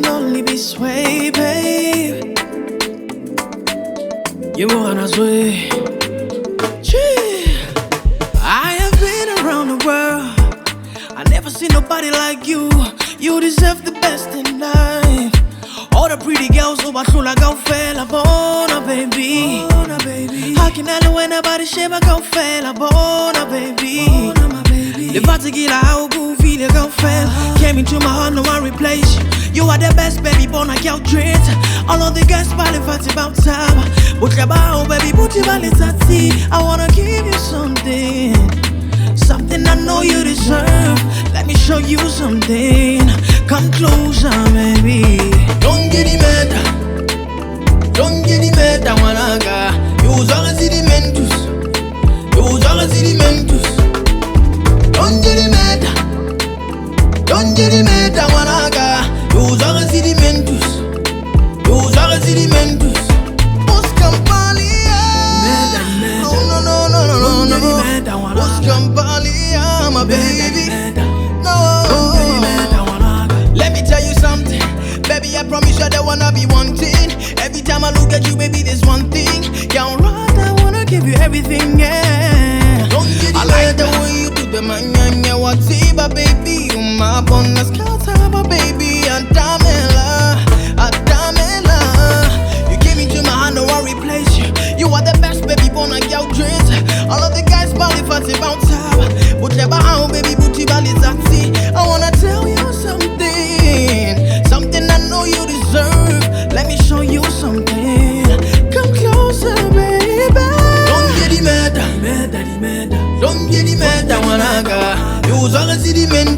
can only be swayed, babe. You wanna sway? I have been around the world. I never seen nobody like you. You deserve the best in life. All the pretty girls who are true like go fell bona, baby. How can I know when nobody shape I go fell bona, baby? The particular how good feel you go fell. Came into my heart, no one replace you. You are the best, baby, born a girl dreams. All of the guys smiling fast about time. But your bow, baby, put your balance at sea. I wanna give you something. Something I know you deserve. Let me show you something. Come closer, baby. Don't get it mad. Don't get it mad, I wanna go. Use all the sedimentus. Use all the sedimentus. Don't get it mad. Don't get it mad, I wanna go. Use all the sedimentus. Use all the sedimentus. Muscampalia. No. Muscampalia, my baby. No. Let me tell you something. Baby, I promise you there wanna be one thing. Every time I look at you, baby, there's one thing. Can't run, I wanna give you everything, yeah. Don't get it, I like the way you do the man, what's it, but baby, you my bonus, but baby, Adamela. You came into my hand, no one replace you. You are the best, baby, born a girl dreams. All of the guys bally fancy bounce up. But never how, baby, booty bally zaxi. I wanna tell you something. Something I know you deserve. Let me show you something. Come closer, baby. Don't get it mad. Don't get it mad, I wanna go. Use all the sediment.